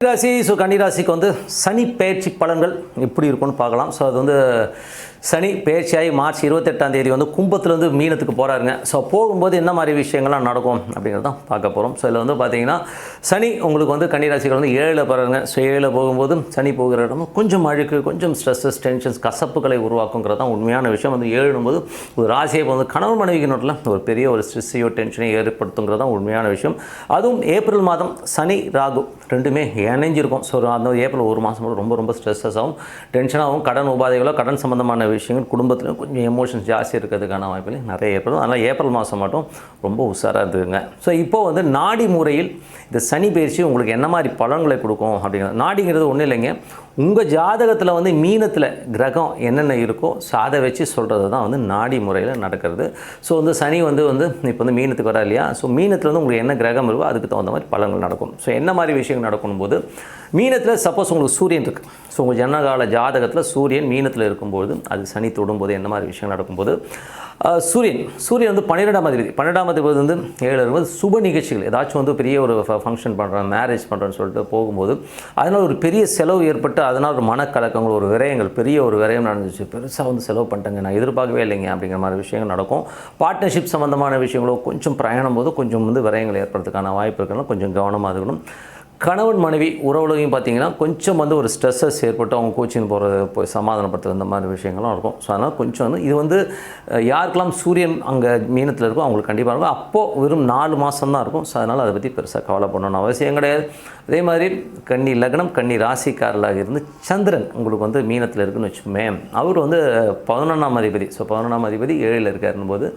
கன்னிராசி. ஸோ கன்னிராசிக்கு வந்து சனி பெயர்ச்சி பலன்கள் எப்படி இருக்கும்னு பார்க்கலாம். ஸோ அது வந்து சனி பெயர்ச்சியாகி மார்ச் 28ஆம் தேதி வந்து கும்பத்துலேருந்து மீனத்துக்கு போகிறாருங்க. ஸோ போகும்போது என்ன மாதிரி விஷயங்கள்லாம் நடக்கும் அப்படிங்கிறது தான் பார்க்க போகிறோம். ஸோ இதில் வந்து பார்த்தீங்கன்னா சனி உங்களுக்கு வந்து கன்னிராசிகள் வந்து 7ல் போகிறாருங்க. ஸோ 7ல் போகும்போது சனி போகிற இடம் கொஞ்சம் அழுக்கு, கொஞ்சம் ஸ்ட்ரெஸ்ஸஸ், டென்ஷன்ஸ், கசப்புகளை உருவாக்குங்கிறது தான் உண்மையான விஷயம். வந்து 7 ஒரு ராசியை வந்து கணவன் மனைவிக்கு நோட்டில் ஒரு பெரிய ஒரு ஸ்ட்ரெஸ்ஸையோ டென்ஷனையோ ஏற்படுத்துங்கிறது தான் உண்மையான விஷயம். அதுவும் ஏப்ரல் மாதம் சனி ராகு ரெண்டுமே இணைஞ்சிருக்கும். ஸோ அந்த ஏப்ரல் ஒரு மாதம் ரொம்ப ரொம்ப ஸ்ட்ரெஸ்ஸஸாகவும் டென்ஷனாகவும் கடன் உபாதைகளோ கடன் சம்மந்தமான விஷயங்கள் குடும்பத்தில் கொஞ்சம் எமோஷன்ஸ் ஜாஸ்தி இருக்கிறதுக்கான வாய்ப்புகள் நிறைய ஏற்படும். அதனால் ஏப்ரல் மாதம் மட்டும் ரொம்ப உஷாராக இருக்குதுங்க. ஸோ இப்போது வந்து நாடி முறையில் இந்த சனி பயிற்சி உங்களுக்கு என்ன மாதிரி பலன்களை கொடுக்கும் அப்படிங்கிறது. நாடிங்கிறது ஒன்றும் இல்லைங்க, உங்கள் ஜாதகத்தில் வந்து மீனத்தில் கிரகம் என்னென்ன இருக்கோ ஸோ அதை வச்சு சொல்கிறது தான் வந்து நாடி முறையில் நடக்கிறது. ஸோ வந்து சனி வந்து இப்போ வந்து மீனத்துக்கு வரா இல்லையா, ஸோ மீனத்தில் வந்து உங்களுக்கு என்ன கிரகம் இருக்கோ அதுக்கு தகுந்த மாதிரி பலன்கள் நடக்கும். ஸோ என்ன மாதிரி விஷயங்கள் நடக்கும் போது மீனத்தில் சப்போஸ் உங்களுக்கு சூரியன் இருக்குது. ஸோ உங்கள் ஜனகால ஜாதகத்தில் சூரியன் மீனத்தில் இருக்கும்போது அது சனி தொடும்போது என்ன மாதிரி விஷயங்கள் நடக்கும்போது சூரியன் வந்து 12ஆம் அதிபதி வந்து 7 இருக்கும்போது சுப நிகழ்ச்சிகள் ஏதாச்சும் வந்து பெரிய ஒரு ஃபங்க்ஷன் பண்ணுறேன், மேரேஜ் பண்ணுறேன்னு சொல்லிட்டு போகும்போது அதனால் ஒரு பெரிய செலவு ஏற்பட்டு அதனால் ஒரு மனக்கலக்கங்கள், ஒரு விரயங்கள், பெரிய ஒரு விரயம் நடந்துச்சு, பெருசாக வந்து செலவு பண்ணிட்டேங்க, நான் எதிர்பார்க்கவே இல்லைங்க அப்படிங்கிற மாதிரி விஷயங்கள் நடக்கும். பார்ட்னர்ஷிப் சம்மந்தமான விஷயங்களோ கொஞ்சம் பிரயாணம் போது கொஞ்சம் வந்து விரயங்கள் ஏற்படுறதுக்கான வாய்ப்பு இருக்கணும். கொஞ்சம் கவனமாக இருக்கணும். கணவன் மனைவி உறவுலையும் பார்த்தீங்கன்னா கொஞ்சம் வந்து ஒரு ஸ்ட்ரெஸ்ஸஸ் ஏற்பட்டு அவங்க கோச்சிங் போகிறது, போய் சமாதானப்படுத்துறது, இந்த மாதிரி விஷயங்கள்லாம் இருக்கும். ஸோ அதனால் கொஞ்சம் வந்து இது வந்து யாருக்கெல்லாம் சூரியன் அங்கே மீனத்தில் இருக்கும் அவங்களுக்கு கண்டிப்பாக இருக்கும். அப்போது வெறும் 4 மாதம் தான் இருக்கும். ஸோ அதனால் அதை பற்றி பெருசாக கவலை பண்ணணும்னு அவசியம் கிடையாது. அதே மாதிரி கன்னி லக்னம், கன்னி ராசிக்காரலாக இருந்து சந்திரன் உங்களுக்கு வந்து மீனத்தில் இருக்குதுன்னு வச்சுக்கோமே, அவர் வந்து 11ஆம் அதிபதி. ஸோ 11ஆம் அதிபதி 7ல் இருக்காருன்னு போது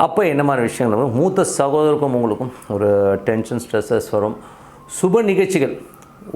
அப்போ என்ன மாதிரி விஷயங்கள் வரும், மூத்த சகோதரருக்கும் உங்களுக்கும் ஒரு டென்ஷன், ஸ்ட்ரெஸ்ஸஸ் வரும். சுப நிகழ்ச்சிகள்,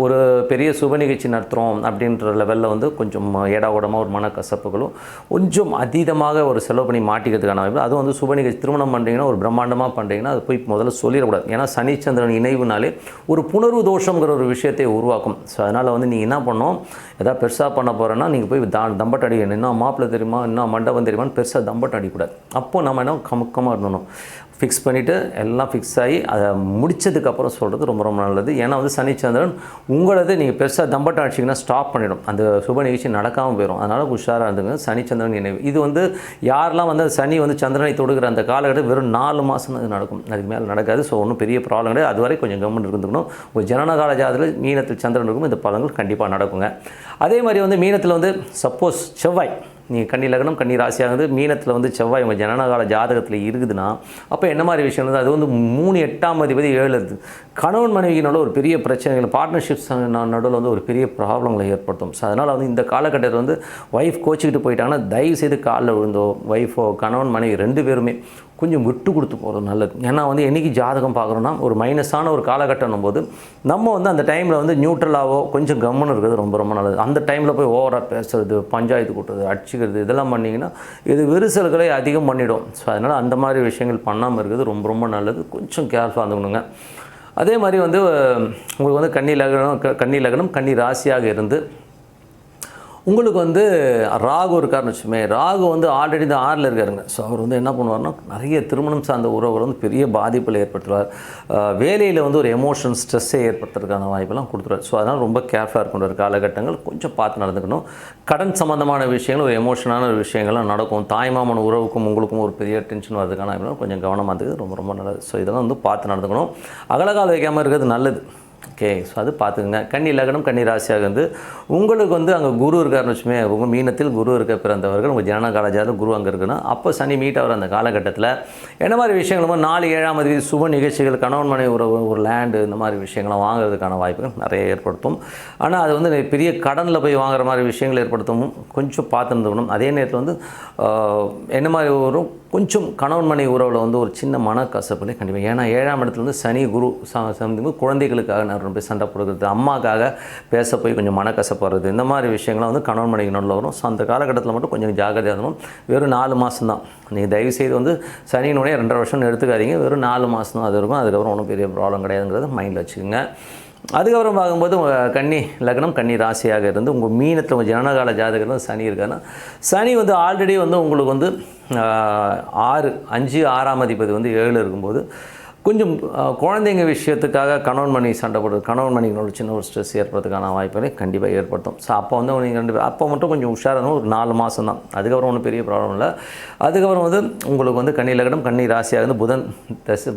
ஒரு பெரிய சுப நிகழ்ச்சி நடத்துகிறோம் அப்படின்ற லெவலில் வந்து கொஞ்சம் ஏடாகூடமாக ஒரு மனக்கசப்புகளும் கொஞ்சம் அதீதமாக ஒரு செலவு பண்ணி மாட்டிக்கிறதுக்கான வாய்ப்பு. அதுவும் வந்து சுப நிகழ்ச்சி திருமணம் பண்ணுறீங்கன்னா ஒரு பிரம்மாண்டமாக பண்ணுறீங்கன்னா அது போய் முதல்ல சொல்லிடக்கூடாது. ஏன்னா சனிச்சந்திரன் இணைவுனாலே ஒரு புணர்வு தோஷங்கிற ஒரு விஷயத்தை உருவாக்கும். ஸோ அதனால் வந்து நீங்கள் என்ன பண்ணணும், எதாவது பெருசாக பண்ண போகிறேன்னா நீங்கள் போய் தம்பட்டு அடிக்கணும். இன்னும் மாப்பிள்ளை தெரியுமா, இன்னும் மண்டபம் தெரியுமான்னு பெருசாக தம்பட்டு அடிக்கூடாது. அப்போது நம்ம என்ன கமுக்கமாக இருந்தணும், ஃபிக்ஸ் பண்ணிவிட்டு எல்லாம் ஃபிக்ஸ் ஆகி அதை முடித்ததுக்கப்புறம் சொல்கிறது ரொம்ப ரொம்ப நல்லது. ஏன்னா வந்து சனிச்சந்திரன் உங்களது நீங்கள் பெருசாக தம்பட்டம் அடிச்சிங்கன்னா ஸ்டாப் பண்ணிடும், அந்த சுப நிகழ்ச்சி நடக்காமல் போயிடும். அதனால் உஷாராக இருந்துங்க. சனிச்சந்திரன் நினைவு இது வந்து யாரெல்லாம் வந்து சனி வந்து சந்திரனை தொடுகிற அந்த காலகட்டம் வெறும் 4 மாதம் அது நடக்கும், அதுக்கு மேலே நடக்காது. ஸோ ஒன்றும் பெரிய ப்ராப்ளம் கிடையாது. அதுவரை கொஞ்சம் கவர்மெண்ட் இருந்துக்கணும். ஒரு ஜனனகால ஜாதகத்தில் மீனத்தில் சந்திரன் இருக்கும், இந்த பலன்கள் கண்டிப்பாக நடக்குங்க. அதே மாதிரி வந்து மீனத்தில் வந்து சப்போஸ் செவ்வாய், நீங்கள் கன்னி லக்னம் கன்னி ராசியாக வந்து மீனத்தில் வந்து செவ்வாய் உங்கள் ஜனனகால ஜாதகத்தில் இருக்குதுன்னா அப்போ என்ன மாதிரி விஷயம் வந்து அது வந்து 3 அதிபதி 7 இருக்குது. கணவன் மனைவியினால ஒரு பெரிய பிரச்சனைகள், பார்ட்னர்ஷிப்ஸ் நடுவில் வந்து ஒரு பெரிய ப்ராப்ளங்களை ஏற்படுத்தும். ஸோ அதனால் வந்து இந்த காலகட்டத்தில் வந்து ஒய்ஃப் கோச்சிக்கிட்டு போயிட்டாங்கன்னா தயவு செய்து காலில் விழுந்தோ, ஒய்ஃபோ கணவன் மனைவி 2 பேருமே கொஞ்சம் விட்டு கொடுத்து போகிறது நல்லது. ஏன்னா வந்து என்றைக்கு ஜாதகம் பார்க்குறோன்னா ஒரு மைனஸான ஒரு காலகட்டம் போது நம்ம வந்து அந்த டைமில் வந்து நியூட்ரலாவோ கொஞ்சம் கம்முன்னு இருக்கிறது ரொம்ப ரொம்ப நல்லது. அந்த டைமில் போய் ஓவராக பேசுகிறது, பஞ்சாயத்து கூட்டுறது, அடிச்சுக்கிறது, இதெல்லாம் பண்ணிங்கன்னா இது விரிசல்களை அதிகம் பண்ணிவிடும். ஸோ அதனால் அந்த மாதிரி விஷயங்கள் பண்ணாமல் இருக்கிறது ரொம்ப ரொம்ப நல்லது. கொஞ்சம் கேர்ஃபுல்லாக இருந்துக்கணுங்க. அதே மாதிரி வந்து உங்களுக்கு வந்து கன்னி லக்னம் கன்னி ராசியாக இருந்து உங்களுக்கு வந்து ராகு இருக்காருன்னு வச்சுமே, ராகு வந்து ஆல்ரெடி இந்த 6ல் இருக்காருங்க. ஸோ அவர் வந்து என்ன பண்ணுவார்னா நிறைய திருமணம் சார்ந்த உறவுகள் வந்து பெரிய பாதிப்பில் ஏற்படுத்துவார். வேலையில் வந்து ஒரு எமோஷன் ஸ்ட்ரெஸ்ஸை ஏற்படுத்துறதுக்கான வாய்ப்பெல்லாம் கொடுத்துருவார். ஸோ அதனால் ரொம்ப கேர்ஃபுல்லாக இருக்கணும். ஒரு காலகட்டங்கள் கொஞ்சம் பார்த்து நடந்துக்கணும். கடன் சம்மந்தமான விஷயங்கள், ஒரு எமோஷனான ஒரு விஷயங்கள்லாம் நடக்கும். தாய்மாமன் உறவுக்கும் உங்களுக்கும் ஒரு பெரிய டென்ஷன் வரதுக்கான வாய்ப்புலாம் கொஞ்சம் கவனமாக இருக்குது, ரொம்ப ரொம்ப நல்லது. ஸோ இதெல்லாம் வந்து பார்த்து நடந்துக்கணும். அகலகால் வைக்காமல் இருக்கிறது நல்லது. ஓகே, ஸோ அது பார்த்துக்குங்க. கன்னி லக்னம் கன்னி ராசியாக வந்து உங்களுக்கு வந்து அங்கே குரு இருக்காருன்னு வச்சுமே, உங்கள் மீனத்தில் குரு இருக்க பிறந்தவர்கள் உங்கள் ஜனனகால ஜாதகம் குரு அங்கே இருக்குன்னா அப்போ சனி மீட் ஆகிற அந்த காலகட்டத்தில் என்ன மாதிரி விஷயங்களும் 4 7ஆம் அதிபதி சுப நிகழ்ச்சிகள், கணவன் மனைவி ஒரு லேண்டு, இந்த மாதிரி விஷயங்கள்லாம் வாங்குறதுக்கான வாய்ப்புகள் நிறைய ஏற்படுத்தும். ஆனால் அது வந்து பெரிய கடனில் போய் வாங்குற மாதிரி விஷயங்கள் ஏற்படுத்தும். கொஞ்சம் பார்த்து இருந்துக்கணும். அதே நேரத்தில் வந்து என்ன மாதிரி வரும், கொஞ்சம் கணவன் மனைவி உறவில் வந்து ஒரு சின்ன மனக்கசப்புலே கண்டிப்பாக. ஏன்னா 7ஆம் இடத்துல வந்து சனி குரு சம்மந்தம் குழந்தைகளுக்காக நிறைய போய் சண்டை போடுறது, அம்மாக்காக பேச போய் கொஞ்சம் மனக்கசப்பு வர்றது, இந்த மாதிரி விஷயங்கள்லாம் வந்து கணவன் மனைவி நடுவில் வரும். ஸோ அந்த காலகட்டத்தில் மட்டும் கொஞ்சம் ஜாகிரதையாக இருக்கணும். வெறும் 4 மாதம் தான். நீங்கள் தயவுசெய்து வந்து சனியினுடைய 2.5 வருஷம் எடுத்துக்காதீங்க. வெறும் 4 மாதம் தான் அது இருக்கும். அதுக்கப்புறம் ஒன்றும் பெரிய ப்ராப்ளம் கிடையாதுங்கிறத மைண்டில் வச்சுக்கோங்க. அதுக்கப்புறம் பார்க்கும்போது கன்னி லக்னம் கன்னி ராசியாக இருந்து உங்கள் மீனத்தில் உங்கள் ஜனனகால ஜாதகத்தில் சனி இருக்காருன்னா சனி வந்து ஆல்ரெடி வந்து உங்களுக்கு வந்து 5 6ஆம் அதிபதி வந்து 7 இருக்கும்போது கொஞ்சம் குழந்தைங்க விஷயத்துக்காக கணவன் மனைவி சண்டை போடுறது, கணவன் மனைவினோட சின்ன ஒரு ஸ்ட்ரெஸ் ஏற்படுறதுக்கான வாய்ப்புகளை கண்டிப்பாக ஏற்படுத்தும். ஸோ அப்போ வந்து நீங்கள் அப்போ மட்டும் கொஞ்சம் உஷாராக ஒரு 4 மாதம் தான். அதுக்கப்புறம் ஒன்றும் பெரிய ப்ராப்ளம் இல்லை. அதுக்கப்புறம் வந்து உங்களுக்கு வந்து கன்னி லக்னம் கன்னி ராசியாக இருந்து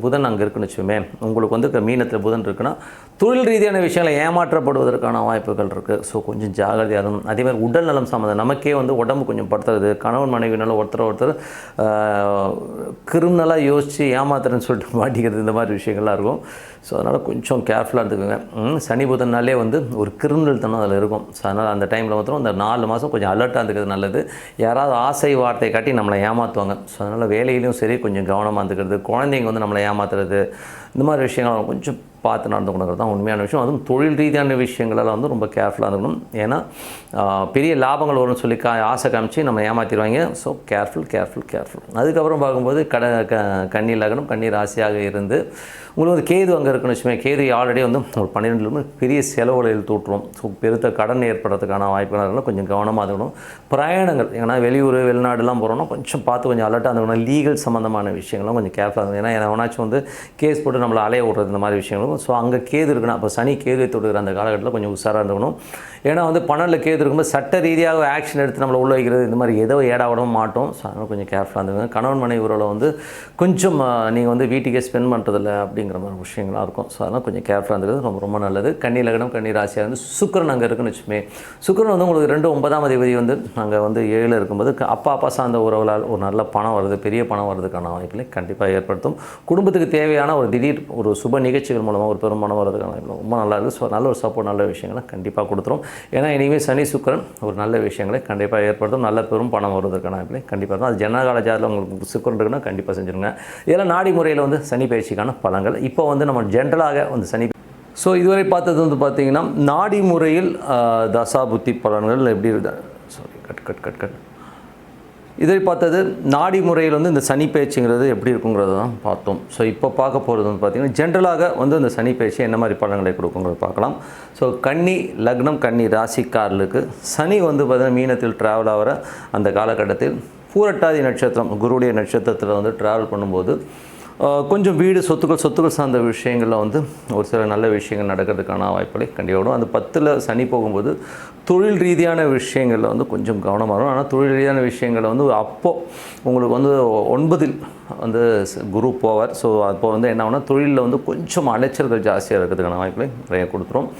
புதன் அங்கே இருக்குன்னு வச்சுமே, உங்களுக்கு வந்து மீனத்தில் புதன் இருக்குன்னா தொழில் ரீதியான விஷயங்களை ஏமாற்றப்படுவதற்கான வாய்ப்புகள் இருக்குது. ஸோ கொஞ்சம் ஜாகிரதையாக இருக்கும். அதேமாதிரி உடல் நலம் சம்மந்தம் நமக்கே வந்து உடம்பு கொஞ்சம் படுத்துறது, கணவன் மனைவினால ஒருத்தர் கிரிமினலாக யோசித்து ஏமாத்துறேன்னு சொல்லிட்டு மாட்டிக்கிறது, இந்த மாதிரி விஷயங்கள்லாம் இருக்கும். ஸோ அதனால் கொஞ்சம் கேர்ஃபுல்லாக இருந்துக்குங்க. சனி புதன்னாலே வந்து ஒரு கிரிமினல் தனம் அதில் இருக்கும். ஸோ அதனால் அந்த டைமில் மாத்திரம் அந்த 4 மாதம் கொஞ்சம் அலர்ட்டாக இருந்துக்கிறது நல்லது. யாராவது ஆசை வார்த்தை காட்டி நம்மளை ஏமாற்றுவாங்க. ஸோ அதனால் வேலையிலையும் சரி கொஞ்சம் கவனமாக இருந்துக்கிறது, குழந்தைங்க வந்து நம்மளை ஏமாத்துறது, இந்த மாதிரி விஷயங்கள் கொஞ்சம் பார்த்து நடந்துக்கணுங்கிறது தான் உண்மையான விஷயம். அதுவும் தொழில் ரீதியான விஷயங்களெல்லாம் வந்து ரொம்ப கேர்ஃபுல்லாக இருக்கணும். ஏன்னா பெரிய லாபங்கள் வரும்னு சொல்லி ஆசை காமிச்சு நம்ம ஏமாற்றிடுவாங்க. So careful. அதுக்கப்புறம் பார்க்கும்போது கன்னி லக்னம் கன்னி ராசியாக இருந்து உங்களுக்கு வந்து கேது அங்கே இருக்குன்னு வச்சுக்கோங்க. கேது ஆல்ரெடி வந்து ஒரு 12 பெரிய செலவுகளில் தூட்டுரும். ஸோ பெருத்த கடன் ஏற்படுறதுக்கான வாய்ப்புகள் இருந்தாலும் கொஞ்சம் கவனமாக இருக்கணும். பிரயாணங்கள் ஏன்னா வெளியூர் வெளிநாடுலாம் போகிறோம்னா கொஞ்சம் பார்த்து கொஞ்சம் அலர்ட்டாக இருந்துக்கணும். லீகல் சம்மந்தமான விஷயங்கள்லாம் கொஞ்சம் கேர்ஃபுல்லாக இருக்கும். ஏன்னா எவனாச்சும் வந்து கேஸ் போட்டு நம்மளை அலைய விடுறது, இந்த மாதிரி விஷயங்களும். ஸோ அங்கே கேது இருக்குன்னா அப்போ சனி கேதுவை தொடுகிற அந்த காலகட்டத்தில் கொஞ்சம் உஷாராக இருந்துக்கணும். ஏன்னா வந்து 12 கேது இருக்கும்போது சட்ட ரீதியாக ஆக்ஷன் எடுத்து நம்மளை உள்ள வைக்கிறது, இந்த மாதிரி ஏதோ ஏடாவிடவும் மாட்டோம். ஸோ அதனால் கொஞ்சம் கேர்ஃபுல்லாக இருந்துங்க. கணவன் மனைவி உறவில் வந்து கொஞ்சம் நீங்கள் வந்து வீட்டுக்கே ஸ்பெண்ட் பண்ணுறதில்ல அப்படிங்கிற மாதிரி விஷயங்களாக இருக்கும். ஸோ அதனால் கொஞ்சம் கேர்ஃபுல்லாக இருந்தது ரொம்ப நல்லது. கன்னி லக்னம் கன்னி ராசியாக வந்து சுக்கிரன் அங்கே இருக்குன்னு வச்சுமே, சுக்கிரன் வந்து உங்களுக்கு 2 9ஆம் அதிபதி வந்து அங்கே வந்து 7 இருக்கும்போது அப்பா சார்ந்த உறவுகளால் ஒரு நல்ல பணம் வருது, பெரிய பணம் வர்றதுக்கான வாய்ப்புகளை கண்டிப்பாக ஏற்படுத்தும். குடும்பத்துக்கு தேவையான ஒரு திடீர் ஒரு சுப நிகழ்ச்சிகள் மூலமாக ஒரு பெரும் பணம் வர்றதுக்கான வாய்ப்பு ரொம்ப நல்லா இருக்குது. ஸோ நல்ல ஒரு சப்போர்ட், நல்ல விஷயங்களை கண்டிப்பாக கொடுத்துரும். ஏன்னா இனிமேல் சனி சுக்கிரன் ஒரு நல்ல விஷயங்களை கண்டிப்பாக ஏற்படுத்தும். நல்ல பெரும் பணம் வருவதற்கான வாய்ப்புகளை கண்டிப்பாக இருக்கும். அது ஜனகால ஜாதத்தில் உங்களுக்கு சுக்கிரன் இருக்குன்னா கண்டிப்பாக செஞ்சுருங்க. இதெல்லாம் நாடி முறையில் வந்து சனி பயிற்சிக்கான பலன்கள். இப்போ வந்து நம்ம ஜென்ரலாக வந்து சனி ஸோ இதுவரை பார்த்தது வந்து பார்த்திங்கன்னா நாடி முறையில் தசா புத்தி பலன்கள் எப்படி இருக்குது. இதை பார்த்தது நாடி முறையில் வந்து இந்த சனி பயிற்சிங்கிறது எப்படி இருக்குங்கிறத தான் பார்த்தோம். ஸோ இப்போ பார்க்க போகிறது வந்து பார்த்திங்கன்னா ஜென்ரலாக வந்து இந்த சனி பயிற்சி என்ன மாதிரி பலன்களை கொடுக்குங்கிறத பார்க்கலாம். ஸோ கன்னி லக்னம் கன்னி ராசிக்காரர்களுக்கு சனி வந்து பார்த்திங்கன்னா மீனத்தில் ட்ராவல் ஆகிற அந்த காலகட்டத்தில் பூரட்டாதி நட்சத்திரம் குருடைய நட்சத்திரத்தில் வந்து ட்ராவல் பண்ணும்போது கொஞ்சம் வீடு சொத்துக்கள் சார்ந்த விஷயங்களில் வந்து ஒரு சில நல்ல விஷயங்கள் நடக்கிறதுக்கான வாய்ப்புகளை கண்டிப்பாக வரும். அந்த 10ல் சனி போகும்போது தொழில் ரீதியான விஷயங்களில் வந்து கொஞ்சம் கவனமாக வரும். ஆனால் தொழில் ரீதியான விஷயங்களில் வந்து அப்போது உங்களுக்கு வந்து 9ல் வந்து குரு போவார். ஸோ அப்போ வந்து என்ன ஆகுனா தொழிலில் வந்து கொஞ்சம் அலைச்சல்கள் ஜாஸ்தியாக இருக்கிறதுக்கான வாய்ப்புகளை நிறைய கொடுத்துரும்.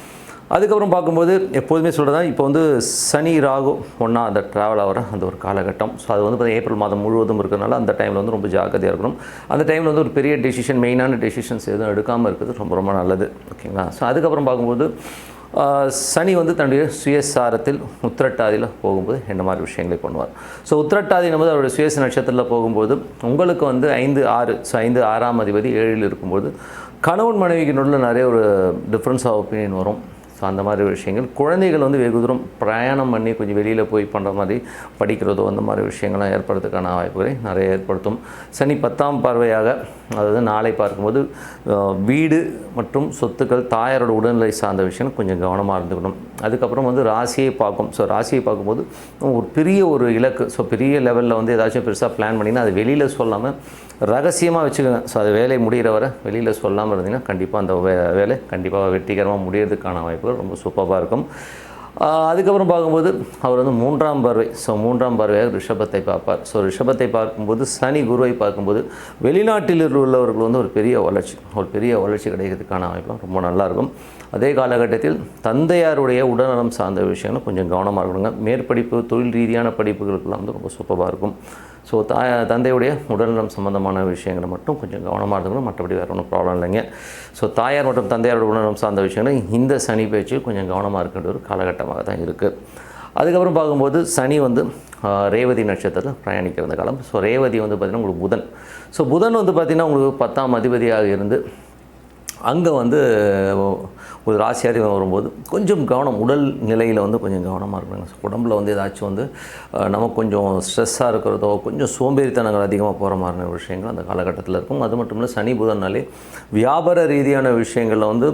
அதுக்கப்புறம் பார்க்கும்போது எப்போதுமே சொல்கிறதா இப்போ வந்து சனி ராகு ஒன்றா அந்த ட்ராவல் ஆகிற அந்த ஒரு காலகட்டம். ஸோ அது வந்து பார்த்தீங்கன்னா ஏப்ரல் மாதம் முழுவதும் இருக்கிறதுனால அந்த டைமில் வந்து ரொம்ப ஜாக்கிரதையாக இருக்கணும். அந்த டைமில் வந்து ஒரு பெரிய டெசிஷன் மெயினான டெசிஷன்ஸ் எதுவும் எடுக்காமல் இருக்கிறது ரொம்ப நல்லது. ஓகேங்களா. ஸோ அதுக்கப்புறம் பார்க்கும்போது சனி வந்து தன்னுடைய சுயசாரத்தில் உத்திரட்டாதியில் போகும்போது என்ன மாதிரி விஷயங்களை பண்ணுவார். ஸோ உத்திரட்டாதி என்பது அவருடைய சுயச நட்சத்திரத்தில் போகும்போது உங்களுக்கு வந்து 5 6 ஸோ 5 6ஆம் அதிபதி 7ல் இருக்கும்போது கணவன் மனைவிக்கு நடுவில் நிறைய ஒரு டிஃப்ரென்ஸ் ஆஃப் ஒப்பீனியன் வரும். ஸோ அந்த மாதிரி விஷயங்கள் குழந்தைகள் வந்து வெகு தூரம் பிரயாணம் பண்ணி கொஞ்சம் வெளியில் போய் பண்ணுற மாதிரி படிக்கிறதோ அந்த மாதிரி விஷயங்கள்லாம் ஏற்படுறதுக்கான வாய்ப்புகளை நிறைய ஏற்படுத்தும். சனி 10ஆம் பார்வையாக அதாவது நாளை பார்க்கும்போது வீடு மற்றும் சொத்துக்கள் தாயாரோட உடல்நிலை சார்ந்த விஷயம் கொஞ்சம் கவனமாக இருந்துக்கணும். அதுக்கப்புறம் வந்து ராசியை பார்க்கும். ஸோ ராசியை பார்க்கும்போது ஒரு பெரிய ஒரு இலக்கு, ஸோ பெரிய லெவலில் வந்து ஏதாச்சும் பெருசாக பிளான் பண்ணிங்கன்னா அது வெளியில் சொல்லாமல் ரகசியமாக வச்சுக்கோங்க. ஸோ அது வேலை முடிகிற வரை வெளியில் சொல்லாமல் இருந்தீங்கன்னா கண்டிப்பாக அந்த வேலை கண்டிப்பாக வெற்றிகரமாக முடியறதுக்கான வாய்ப்புகள் ரொம்ப சூப்பராக இருக்கும். அதுக்கப்புறம் பார்க்கும்போது அவர் வந்து 3ஆம் பார்வை. ஸோ 3ஆம் பார்வையாக ரிஷபத்தை பார்ப்பார். ஸோ ரிஷபத்தை பார்க்கும்போது சனி குருவை பார்க்கும்போது வெளிநாட்டில் உள்ளவர்கள் வந்து ஒரு பெரிய வளர்ச்சி கிடைக்கிறதுக்கான வாய்ப்புலாம் ரொம்ப நல்லாயிருக்கும். அதே காலகட்டத்தில் தந்தையாருடைய உடல்நலம் சார்ந்த விஷயங்களும் கொஞ்சம் கவனமாக இருக்கணுங்க. மேற்படிப்பு தொழில் ரீதியான படிப்புகளுக்கெல்லாம் வந்து ரொம்ப சூப்பராக இருக்கும். ஸோ தந்தையுடைய உடல்நலம் சம்மந்தமான விஷயங்களை மட்டும் கொஞ்சம் கவனமாக இருக்கணும். மற்றபடி வேறு ஒன்றும் ப்ராப்ளம் இல்லைங்க. ஸோ தாயார் மற்றும் தந்தையாரோட உடல்நலம் சார்ந்த விஷயங்கள் இந்த சனி பயிற்சி கொஞ்சம் கவனமாக இருக்கின்ற ஒரு காலகட்டமாக தான் இருக்குது. அதுக்கப்புறம் பார்க்கும்போது சனி வந்து ரேவதி நட்சத்திரத்தில் பிரயாணிக்கிற அந்த காலம். ஸோ ரேவதி வந்து பார்த்திங்கன்னா உங்களுக்கு புதன். ஸோ புதன் வந்து பார்த்திங்கன்னா உங்களுக்கு 10ஆம் அதிபதியாக இருந்து அங்கே வந்து ஒரு ராசியாதி வரும்போது கொஞ்சம் கவனம், உடல் நிலையில் வந்து கொஞ்சம் கவனமாக இருக்கணும். உடம்புல வந்து ஏதாச்சும் வந்து நமக்கு கொஞ்சம் ஸ்ட்ரெஸ்ஸாக இருக்கிறதோ, கொஞ்சம் சோம்பேறித்தனங்கள் அதிகமாக போகிற மாதிரியான விஷயங்கள் அந்த காலகட்டத்தில் இருக்கும். அது மட்டும் இல்லை, சனி புதன்னாலே வியாபார ரீதியான விஷயங்களில் வந்து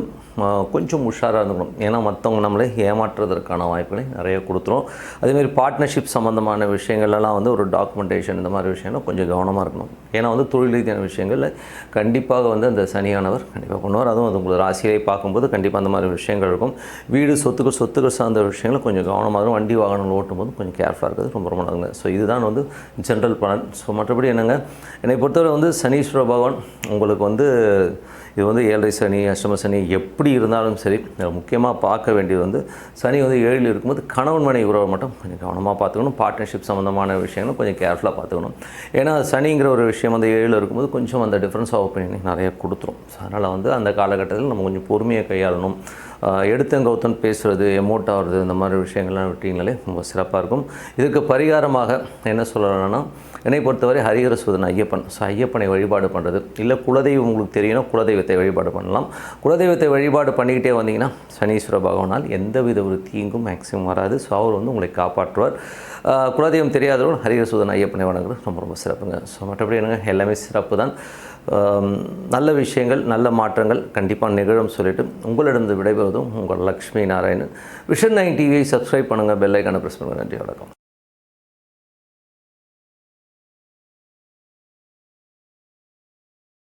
கொஞ்சம் உஷாராக இருந்துக்கணும். ஏன்னா மற்றவங்க நம்மளை ஏமாற்றுவதற்கான வாய்ப்புகளை நிறைய கொடுத்துரும். அதேமாதிரி பார்ட்னர்ஷிப் சம்மந்தமான விஷயங்கள்லாம் வந்து ஒரு டாக்குமெண்டேஷன் இந்த மாதிரி விஷயங்கள் கொஞ்சம் கவனமாக இருக்கணும். ஏன்னா வந்து தொழில் ரீதியான விஷயங்களில் கண்டிப்பாக வந்து அந்த சனியானவர் கண்டிப்பாக பண்ணுவார். அதுவும் அது உங்களை ராசியை பார்க்கும்போது கண்டிப்பாக அந்த மாதிரி விஷயங்கள் இருக்கும். வீடு சொத்துக்கள் சார்ந்த விஷயங்கள் கொஞ்சம் கவனமாக இருக்கும். வண்டி வாகனங்கள் ஓட்டும்போது கொஞ்சம் கேர்ஃபுல்லாக இருக்கிறது ரொம்ப ரொம்ப நல்லதுங்க. ஸோ இதுதான் வந்து ஜென்ரல் பலன். ஸோ மற்றபடி என்னங்க, என்னை பொறுத்தவரை வந்து சனீஸ்வர பகவான் உங்களுக்கு வந்து இது வந்து 7 சனி, அஷ்டம சனி எப்படி இருந்தாலும் சரி, முக்கியமாக பார்க்க வேண்டியது வந்து சனி வந்து 7ல் இருக்கும்போது கணவன் மனைவி உறவை மட்டும் கொஞ்சம் கவனமாக பார்த்துக்கணும். பார்ட்னர்ஷிப் சம்மந்தமான விஷயங்களும் கொஞ்சம் கேர்ஃபுல்லாக பார்த்துக்கணும். ஏன்னா சனிங்கிற ஒரு விஷயம் வந்து 7ல் இருக்கும்போது கொஞ்சம் அந்த டிஃப்ரென்ஸ் ஆஃப் ஒப்பீனியன் நிறைய கொடுத்துரும். ஸோ அதனால் வந்து அந்த காலகட்டத்தில் நம்ம கொஞ்சம் பொறுமையை கையாளணும். எடுத்தங்கவுத்தன் பேசுகிறது, எமோட் ஆகிறது, இந்த மாதிரி விஷயங்கள்லாம் விட்டிங்கனாலே ரொம்ப சிறப்பாக இருக்கும். இதுக்கு பரிகாரமாக என்ன சொல்லலாம்னா, என்னை பொறுத்தவரை ஹரிஹர சுதன் ஐயப்பன். ஸோ ஐயப்பனை வழிபாடு பண்ணுறது, இல்லை குலதெய்வம் உங்களுக்கு தெரியணும், குலதெய்வத்தை வழிபாடு பண்ணலாம். குலதெய்வத்தை வழிபாடு பண்ணிக்கிட்டே வந்தீங்கன்னா சனீஸ்வர பகவானால் எந்தவித ஒரு தீங்கும் மேக்ஸிமம் வராது. ஸோ அவர் வந்து உங்களை காப்பாற்றுவார். குலதெய்வம் தெரியாதவர்கள் ஹரிஹர சுதன் ஐயப்பனை வணங்குறது ரொம்ப ரொம்ப சிறப்புங்க. ஸோ மற்றபடி என்னங்க, எல்லாமே சிறப்பு தான். நல்ல விஷயங்கள், நல்ல மாற்றங்கள் கண்டிப்பாக நிகழும் சொல்லிவிட்டு உங்களிடம் விடைபெறுவதும் உங்கள் லக்ஷ்மி நாராயணன். விஷன் 9 டிவியை சப்ஸ்கிரைப் பண்ணுங்கள், பெல் ஐக்கானை ப்ரெஸ் பண்ணுங்கள். நன்றி, வணக்கம்.